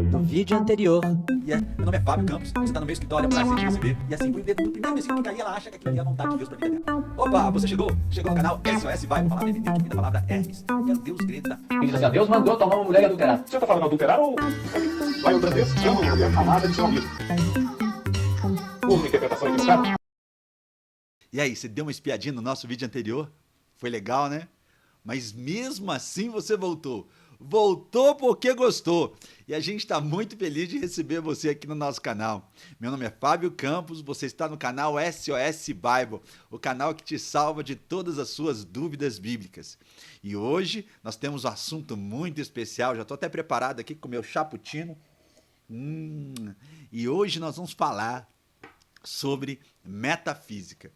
no vídeo anterior. Meu nome é Fábio Campos, você tá no meu escritório, é um prazer te receber. E assim, por dentro, no primeiro versículo que cair, ela acha que aquilo ali é a vontade de Deus pra vida dela. Opa, você chegou no canal SOS Vai, falar brevemente da palavra Hermes. É o Deus grego da... Ele diz assim, ó, Deus mandou tomar uma mulher e adulterar. Você tá falando adulterar ou vai outra vez? Chama uma mulher amada de seu amigo. Por uma interpretação equivocada. E aí, você deu uma espiadinha no nosso vídeo anterior? Foi legal, né? Mas mesmo assim você voltou. Voltou porque gostou. E a gente está muito feliz de receber você aqui no nosso canal. Meu nome é Fábio Campos, você está no canal SOS Bible, o canal que te salva de todas as suas dúvidas bíblicas. E hoje nós temos um assunto muito especial, já estou até preparado aqui com o meu chaputino. E hoje nós vamos falar sobre metafísica.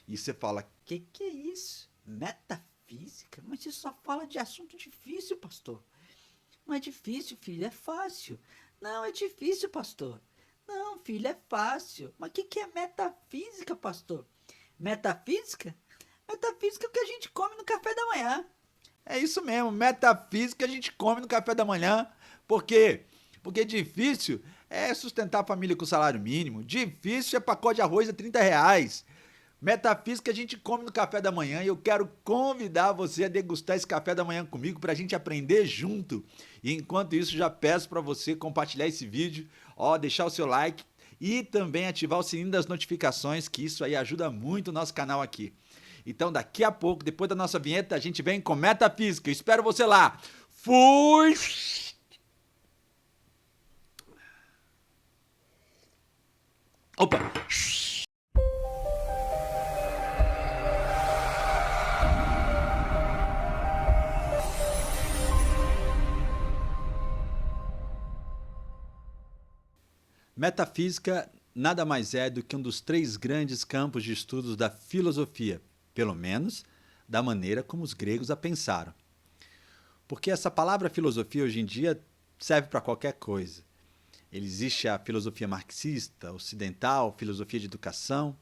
E você fala, que é isso? Metafísica? Mas isso só fala de assunto difícil, pastor. Não é difícil, filho, é fácil. Não, é difícil, pastor. Não, filho, é fácil. Mas o que é metafísica, pastor? Metafísica? Metafísica é o que a gente come no café da manhã. É isso mesmo, metafísica a gente come no café da manhã. Por quê? Porque difícil é sustentar a família com salário mínimo. Difícil é pacote de arroz a R$ 30. Metafísica a gente come no café da manhã e eu quero convidar você a degustar esse café da manhã comigo para a gente aprender junto. E enquanto isso, já peço para você compartilhar esse vídeo, deixar o seu like e também ativar o sininho das notificações, que isso aí ajuda muito o nosso canal aqui. Então daqui a pouco, depois da nossa vinheta, a gente vem com Metafísica. Eu espero você lá. Fui! Opa! Metafísica nada mais é do que um dos 3 grandes campos de estudos da filosofia, pelo menos da maneira como os gregos a pensaram. Porque essa palavra filosofia hoje em dia serve para qualquer coisa. Existe a filosofia marxista, ocidental, filosofia de educação,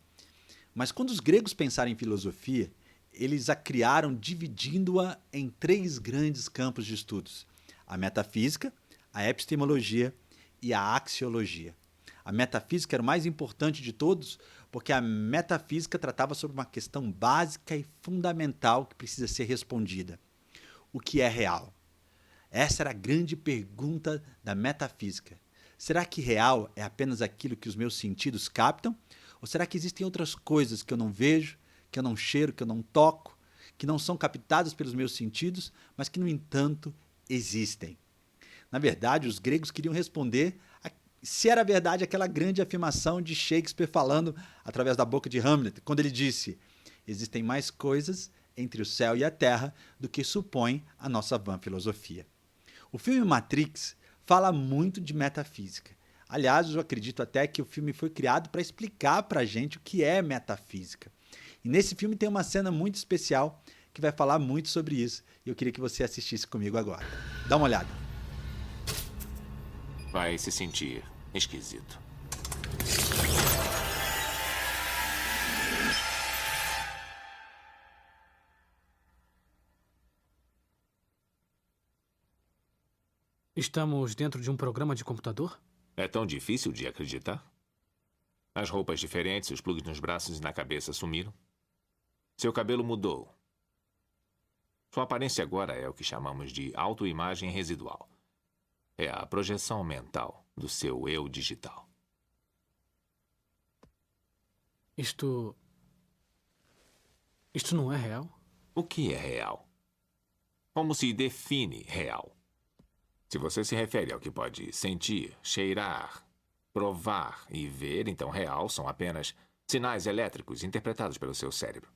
mas quando os gregos pensaram em filosofia, eles a criaram dividindo-a em 3 grandes campos de estudos: a metafísica, a epistemologia e a axiologia. A metafísica era o mais importante de todos, porque a metafísica tratava sobre uma questão básica e fundamental que precisa ser respondida: o que é real? Essa era a grande pergunta da metafísica. Será que real é apenas aquilo que os meus sentidos captam? Ou será que existem outras coisas que eu não vejo, que eu não cheiro, que eu não toco, que não são captadas pelos meus sentidos, mas que, no entanto, existem? Na verdade, os gregos queriam responder se era verdade aquela grande afirmação de Shakespeare falando através da boca de Hamlet, quando ele disse: existem mais coisas entre o céu e a terra do que supõe a nossa vã filosofia. O filme Matrix fala muito de metafísica. Aliás, eu acredito até que o filme foi criado para explicar para a gente o que é metafísica. E nesse filme tem uma cena muito especial que vai falar muito sobre isso. E eu queria que você assistisse comigo agora. Dá uma olhada. Vai se sentir esquisito. Estamos dentro de um programa de computador? É tão difícil de acreditar? As roupas diferentes, os plugs nos braços e na cabeça sumiram. Seu cabelo mudou. Sua aparência agora é o que chamamos de autoimagem residual. É a projeção mental do seu eu digital. Isto não é real? O que é real? Como se define real? Se você se refere ao que pode sentir, cheirar, provar e ver, então real são apenas sinais elétricos interpretados pelo seu cérebro.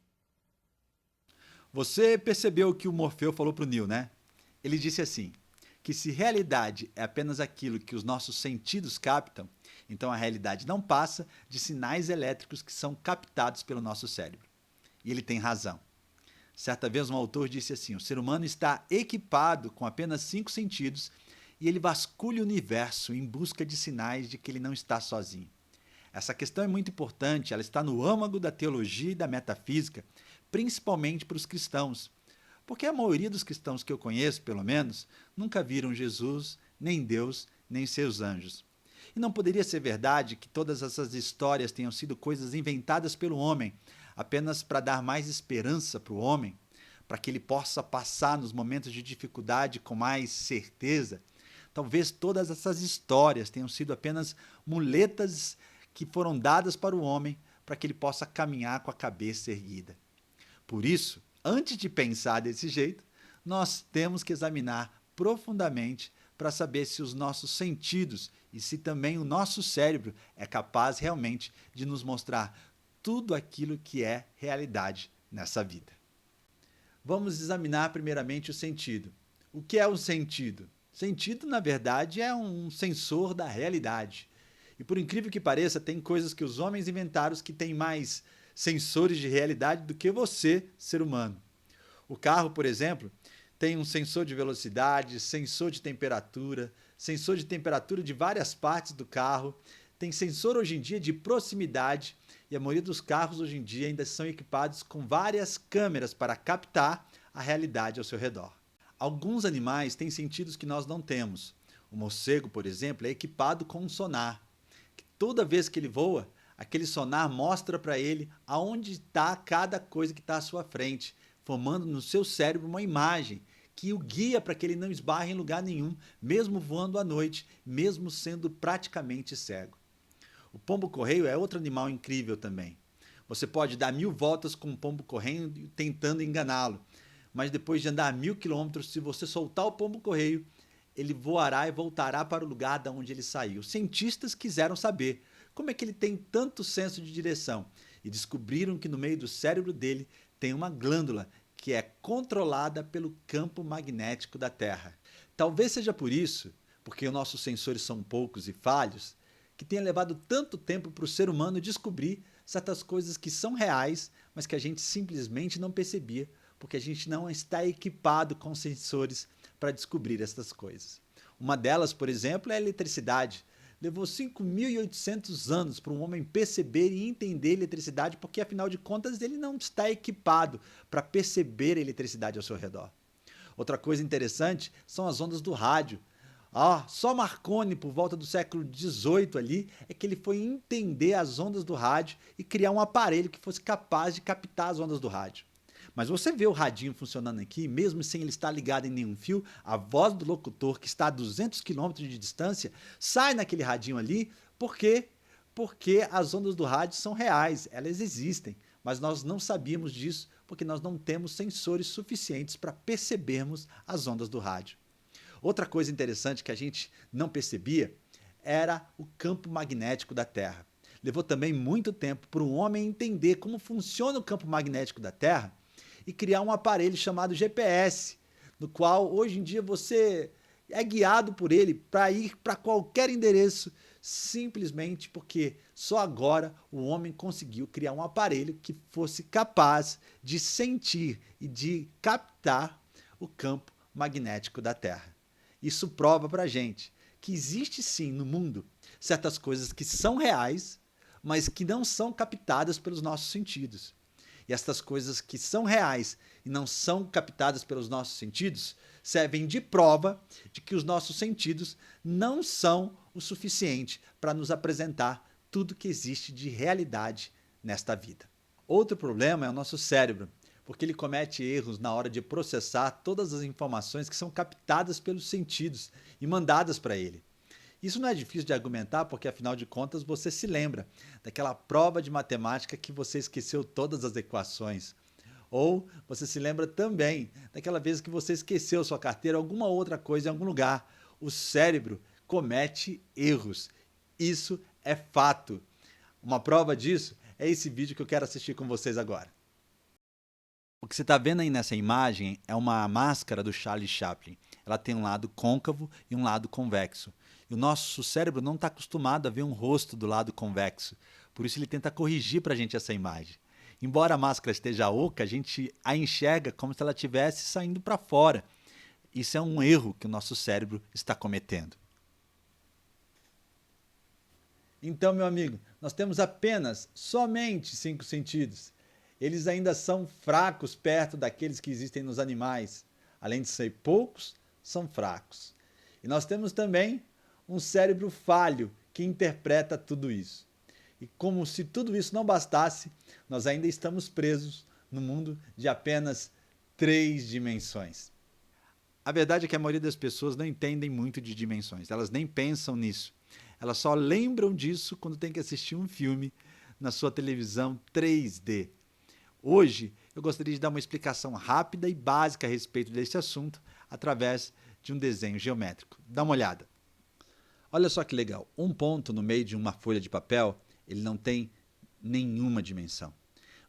Você percebeu o que o Morfeu falou para o Neo, né? Ele disse assim, que se realidade é apenas aquilo que os nossos sentidos captam, então a realidade não passa de sinais elétricos que são captados pelo nosso cérebro. E ele tem razão. Certa vez um autor disse assim: o ser humano está equipado com apenas 5 sentidos e ele vasculha o universo em busca de sinais de que ele não está sozinho. Essa questão é muito importante, ela está no âmago da teologia e da metafísica, principalmente para os cristãos. Porque a maioria dos cristãos que eu conheço, pelo menos, nunca viram Jesus, nem Deus, nem seus anjos. E não poderia ser verdade que todas essas histórias tenham sido coisas inventadas pelo homem, apenas para dar mais esperança para o homem, para que ele possa passar nos momentos de dificuldade com mais certeza. Talvez todas essas histórias tenham sido apenas muletas que foram dadas para o homem para que ele possa caminhar com a cabeça erguida. Por isso, antes de pensar desse jeito, nós temos que examinar profundamente para saber se os nossos sentidos e se também o nosso cérebro é capaz realmente de nos mostrar tudo aquilo que é realidade nessa vida. Vamos examinar primeiramente o sentido. O que é um sentido? Sentido, na verdade, é um sensor da realidade. E por incrível que pareça, tem coisas que os homens inventaram que têm mais sensores de realidade do que você, ser humano. O carro, por exemplo, tem um sensor de velocidade, sensor de temperatura de várias partes do carro, tem sensor hoje em dia de proximidade e a maioria dos carros hoje em dia ainda são equipados com várias câmeras para captar a realidade ao seu redor. Alguns animais têm sentidos que nós não temos. O morcego, por exemplo, é equipado com um sonar. Toda vez que ele voa, aquele sonar mostra para ele aonde está cada coisa que está à sua frente, formando no seu cérebro uma imagem que o guia para que ele não esbarre em lugar nenhum, mesmo voando à noite, mesmo sendo praticamente cego. O pombo-correio é outro animal incrível também. Você pode dar 1000 voltas com um pombo-correio tentando enganá-lo, mas depois de andar 1000 quilômetros, se você soltar o pombo-correio, ele voará e voltará para o lugar de onde ele saiu. Os cientistas quiseram saber como é que ele tem tanto senso de direção e descobriram que no meio do cérebro dele tem uma glândula que é controlada pelo campo magnético da Terra. Talvez seja por isso, porque os nossos sensores são poucos e falhos, que tenha levado tanto tempo para o ser humano descobrir certas coisas que são reais, mas que a gente simplesmente não percebia, porque a gente não está equipado com sensores para descobrir essas coisas. Uma delas, por exemplo, é a eletricidade. Levou 5.800 anos para um homem perceber e entender a eletricidade, porque afinal de contas ele não está equipado para perceber a eletricidade ao seu redor. Outra coisa interessante são as ondas do rádio. Só Marconi, por volta do século XVIII ali, é que ele foi entender as ondas do rádio e criar um aparelho que fosse capaz de captar as ondas do rádio. Mas você vê o radinho funcionando aqui, mesmo sem ele estar ligado em nenhum fio, a voz do locutor, que está a 200 km de distância, sai naquele radinho ali, por quê? Porque as ondas do rádio são reais, elas existem, mas nós não sabíamos disso porque nós não temos sensores suficientes para percebermos as ondas do rádio. Outra coisa interessante que a gente não percebia era o campo magnético da Terra. Levou também muito tempo para um homem entender como funciona o campo magnético da Terra e criar um aparelho chamado GPS, no qual hoje em dia você é guiado por ele para ir para qualquer endereço, simplesmente porque só agora o homem conseguiu criar um aparelho que fosse capaz de sentir e de captar o campo magnético da Terra. Isso prova para a gente que existe sim no mundo certas coisas que são reais, mas que não são captadas pelos nossos sentidos. E estas coisas que são reais e não são captadas pelos nossos sentidos servem de prova de que os nossos sentidos não são o suficiente para nos apresentar tudo que existe de realidade nesta vida. Outro problema é o nosso cérebro, porque ele comete erros na hora de processar todas as informações que são captadas pelos sentidos e mandadas para ele. Isso não é difícil de argumentar, porque afinal de contas você se lembra daquela prova de matemática que você esqueceu todas as equações. Ou você se lembra também daquela vez que você esqueceu sua carteira, alguma outra coisa em algum lugar. O cérebro comete erros. Isso é fato. Uma prova disso é esse vídeo que eu quero assistir com vocês agora. O que você está vendo aí nessa imagem é uma máscara do Charlie Chaplin. Ela tem um lado côncavo e um lado convexo. E o nosso cérebro não está acostumado a ver um rosto do lado convexo. Por isso ele tenta corrigir para a gente essa imagem. Embora a máscara esteja oca, a gente a enxerga como se ela estivesse saindo para fora. Isso é um erro que o nosso cérebro está cometendo. Então, meu amigo, nós temos apenas somente 5 sentidos. Eles ainda são fracos perto daqueles que existem nos animais. Além de ser poucos, são fracos. E nós temos também um cérebro falho que interpreta tudo isso. E como se tudo isso não bastasse, nós ainda estamos presos no mundo de apenas 3 dimensões. A verdade é que a maioria das pessoas não entendem muito de dimensões, elas nem pensam nisso. Elas só lembram disso quando tem que assistir um filme na sua televisão 3D. Hoje, eu gostaria de dar uma explicação rápida e básica a respeito desse assunto através de um desenho geométrico. Dá uma olhada. Olha só que legal, um ponto no meio de uma folha de papel, ele não tem nenhuma dimensão.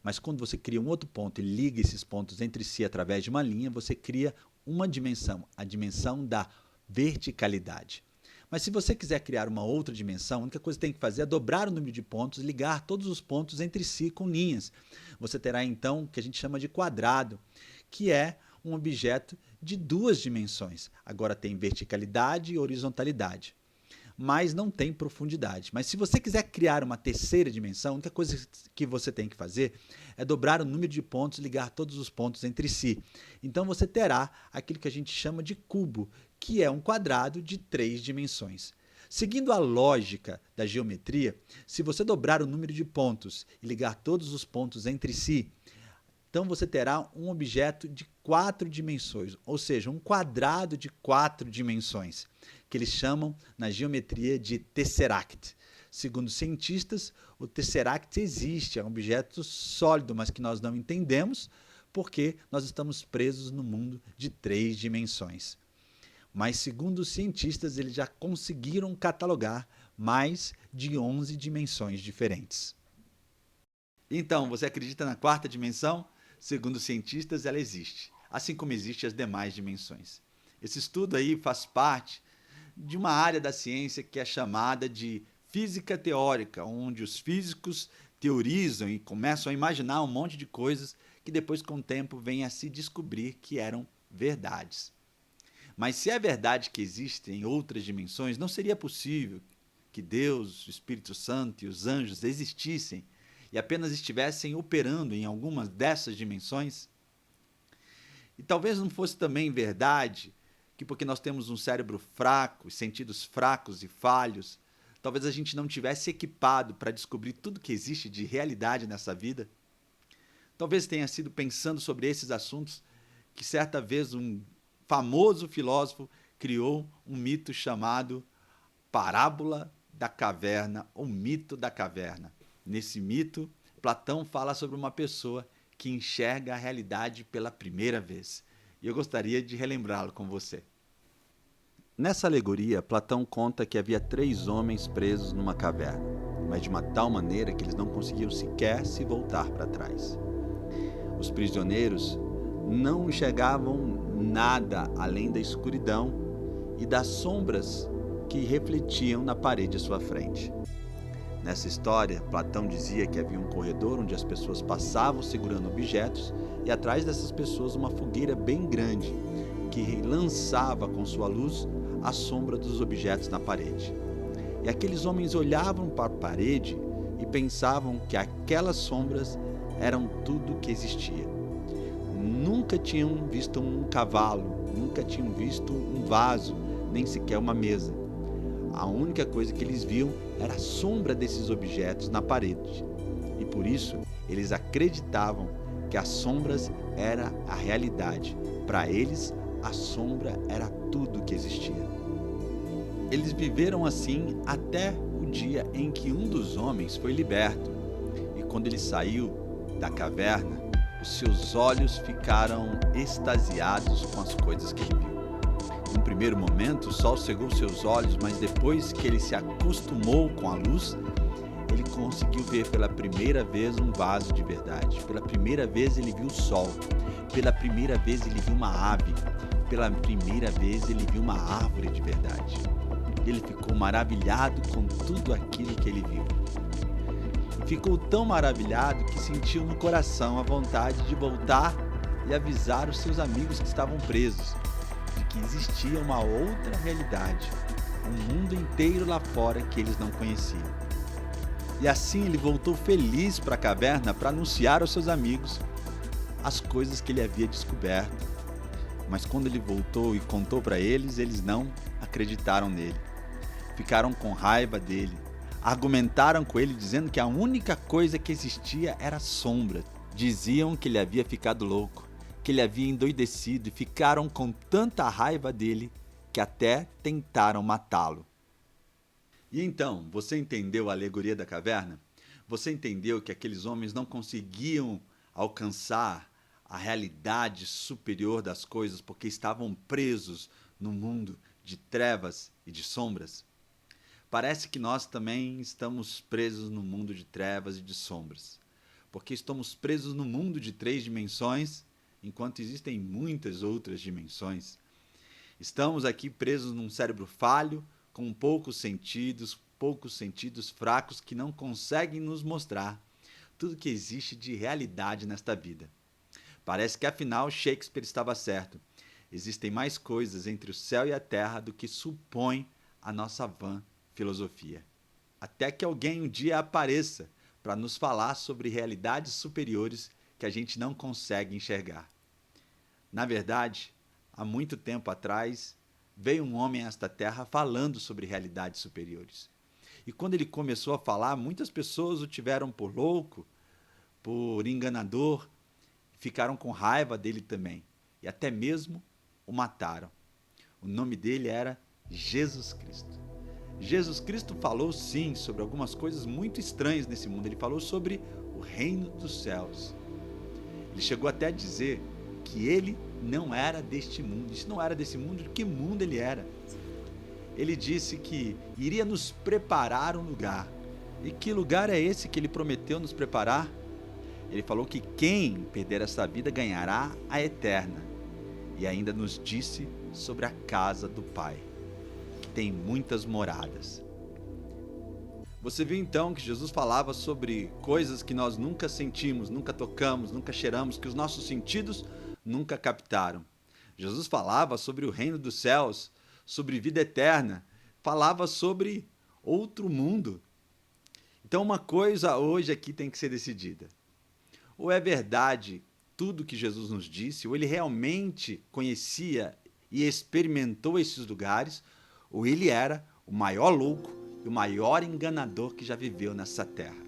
Mas quando você cria um outro ponto e liga esses pontos entre si através de uma linha, você cria uma dimensão, a dimensão da verticalidade. Mas se você quiser criar uma outra dimensão, a única coisa que tem que fazer é dobrar o número de pontos e ligar todos os pontos entre si com linhas. Você terá então o que a gente chama de quadrado, que é um objeto de 2 dimensões. Agora tem verticalidade e horizontalidade, mas não tem profundidade. Mas se você quiser criar uma terceira dimensão, a única coisa que você tem que fazer é dobrar o número de pontos e ligar todos os pontos entre si. Então você terá aquilo que a gente chama de cubo, que é um quadrado de 3 dimensões. Seguindo a lógica da geometria, se você dobrar o número de pontos e ligar todos os pontos entre si, então você terá um objeto de 4 dimensões, ou seja, um quadrado de 4 dimensões, que eles chamam na geometria de tesseract. Segundo cientistas, o tesseract existe, é um objeto sólido, mas que nós não entendemos porque nós estamos presos no mundo de 3 dimensões. Mas segundo os cientistas, eles já conseguiram catalogar mais de 11 dimensões diferentes. Então, você acredita na 4ª dimensão? Segundo os cientistas, ela existe, assim como existem as demais dimensões. Esse estudo aí faz parte de uma área da ciência que é chamada de física teórica, onde os físicos teorizam e começam a imaginar um monte de coisas que depois, com o tempo, vêm a se descobrir que eram verdades. Mas se é verdade que existem outras dimensões, não seria possível que Deus, o Espírito Santo e os anjos existissem e apenas estivessem operando em algumas dessas dimensões? E talvez não fosse também verdade que, porque nós temos um cérebro fraco, sentidos fracos e falhos, talvez a gente não tivesse equipado para descobrir tudo que existe de realidade nessa vida? Talvez tenha sido pensando sobre esses assuntos que certa vez um famoso filósofo criou um mito chamado Parábola da Caverna, ou Mito da Caverna. Nesse mito, Platão fala sobre uma pessoa que enxerga a realidade pela primeira vez. E eu gostaria de relembrá-lo com você. Nessa alegoria, Platão conta que havia 3 homens presos numa caverna, mas de uma tal maneira que eles não conseguiam sequer se voltar para trás. Os prisioneiros não enxergavam nada além da escuridão e das sombras que refletiam na parede à sua frente. Nessa história, Platão dizia que havia um corredor onde as pessoas passavam segurando objetos e atrás dessas pessoas uma fogueira bem grande que lançava com sua luz a sombra dos objetos na parede. E aqueles homens olhavam para a parede e pensavam que aquelas sombras eram tudo que existia. Nunca tinham visto um cavalo, nunca tinham visto um vaso, nem sequer uma mesa. A única coisa que eles viam era a sombra desses objetos na parede. E por isso, eles acreditavam que as sombras era a realidade. Para eles, a sombra era tudo que existia. Eles viveram assim até o dia em que um dos homens foi liberto. E quando ele saiu da caverna, os seus olhos ficaram extasiados com as coisas que ele viu. No primeiro momento, o sol cegou seus olhos, mas depois que ele se acostumou com a luz, ele conseguiu ver pela primeira vez um vaso de verdade. Pela primeira vez ele viu o sol. Pela primeira vez ele viu uma ave. Pela primeira vez ele viu uma árvore de verdade. Ele ficou maravilhado com tudo aquilo que ele viu. Ficou tão maravilhado que sentiu no coração a vontade de voltar e avisar os seus amigos que estavam presos de que existia uma outra realidade, um mundo inteiro lá fora que eles não conheciam. E assim ele voltou feliz para a caverna para anunciar aos seus amigos as coisas que ele havia descoberto. Mas quando ele voltou e contou para eles, eles não acreditaram nele. ficaram com raiva dele. Argumentaram com ele dizendo que a única coisa que existia era sombra. Diziam que ele havia ficado louco, que ele havia endoidecido, e ficaram com tanta raiva dele que até tentaram matá-lo. E então, você entendeu a alegoria da caverna? Você entendeu que aqueles homens não conseguiam alcançar a realidade superior das coisas porque estavam presos no mundo de trevas e de sombras? Parece que nós também estamos presos no mundo de trevas e de sombras, porque estamos presos no mundo de 3 dimensões, enquanto existem muitas outras dimensões. Estamos aqui presos num cérebro falho, com poucos sentidos fracos que não conseguem nos mostrar tudo que existe de realidade nesta vida. Parece que afinal Shakespeare estava certo. Existem mais coisas entre o céu e a terra do que supõe a nossa vã filosofia. Até que alguém um dia apareça para nos falar sobre realidades superiores que a gente não consegue enxergar. Na verdade, há muito tempo atrás, veio um homem a esta terra falando sobre realidades superiores. E quando ele começou a falar, muitas pessoas o tiveram por louco, por enganador, ficaram com raiva dele também, e até mesmo o mataram. O nome dele era Jesus Cristo. Jesus Cristo falou sim sobre algumas coisas muito estranhas nesse mundo. Ele falou sobre o reino dos céus. Ele chegou até a dizer que ele não era deste mundo. Se não era desse mundo, de que mundo ele era? Ele disse que iria nos preparar um lugar. E que lugar é esse que ele prometeu nos preparar? Ele falou que quem perder essa vida ganhará a eterna. E ainda nos disse sobre a casa do Pai, que tem muitas moradas. Você viu então que Jesus falava sobre coisas que nós nunca sentimos, nunca tocamos, nunca cheiramos, que os nossos sentidos nunca captaram. Jesus falava sobre o reino dos céus, sobre vida eterna, falava sobre outro mundo. Então uma coisa hoje aqui tem que ser decidida. Ou é verdade tudo que Jesus nos disse, ou ele realmente conhecia e experimentou esses lugares, ou ele era o maior louco e o maior enganador que já viveu nessa terra.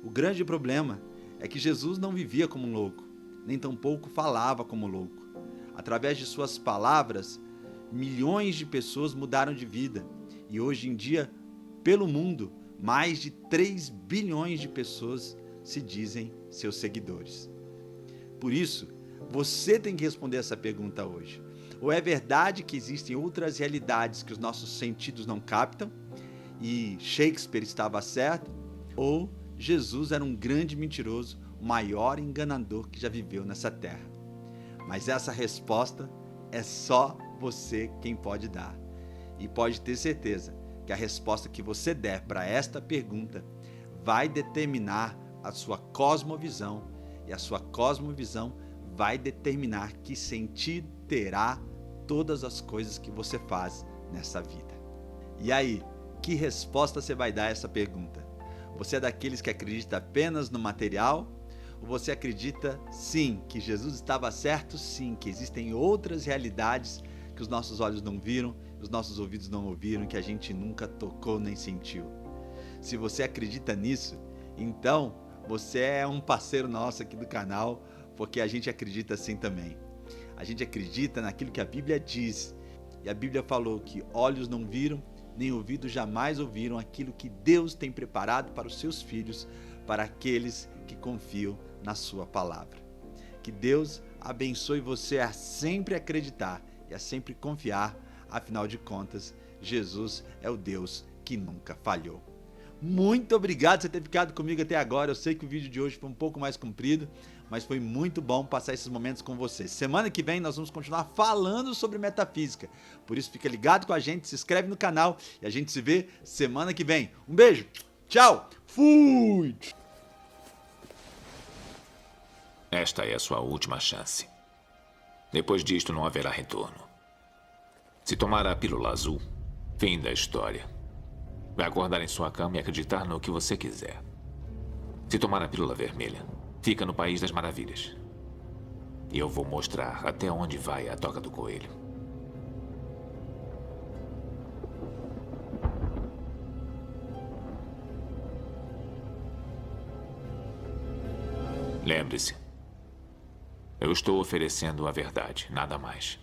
O grande problema é que Jesus não vivia como um louco, nem tampouco falava como louco. Através de suas palavras, milhões de pessoas mudaram de vida, e hoje em dia, pelo mundo, mais de 3 bilhões de pessoas se dizem seus seguidores. Por isso, você tem que responder essa pergunta hoje. Ou é verdade que existem outras realidades que os nossos sentidos não captam, e Shakespeare estava certo, ou Jesus era um grande mentiroso, o maior enganador que já viveu nessa terra? Mas essa resposta é só você quem pode dar. E pode ter certeza que a resposta que você der para esta pergunta vai determinar a sua cosmovisão, e a sua cosmovisão vai determinar que sentido terá todas as coisas que você faz nessa vida. E aí, que resposta você vai dar a essa pergunta? Você é daqueles que acredita apenas no material? Ou você acredita, sim, que Jesus estava certo, sim, que existem outras realidades que os nossos olhos não viram, os nossos ouvidos não ouviram, que a gente nunca tocou nem sentiu? Se você acredita nisso, então você é um parceiro nosso aqui do canal, porque a gente acredita assim também. A gente acredita naquilo que a Bíblia diz. E a Bíblia falou que olhos não viram, nem ouvidos jamais ouviram aquilo que Deus tem preparado para os seus filhos, para aqueles que confiam na sua palavra. Que Deus abençoe você a sempre acreditar e a sempre confiar. Afinal de contas, Jesus é o Deus que nunca falhou. Muito obrigado por você ter ficado comigo até agora. Eu sei que o vídeo de hoje foi um pouco mais comprido, mas foi muito bom passar esses momentos com você. Semana que vem nós vamos continuar falando sobre metafísica. Por isso fica ligado com a gente, se inscreve no canal e a gente se vê semana que vem. Um beijo, tchau, fui! Esta é a sua última chance. Depois disto não haverá retorno. Se tomar a pílula azul, fim da história. Vai acordar em sua cama e acreditar no que você quiser. Se tomar a pílula vermelha, fica no País das Maravilhas. E eu vou mostrar até onde vai a toca do coelho. Lembre-se, eu estou oferecendo a verdade, nada mais.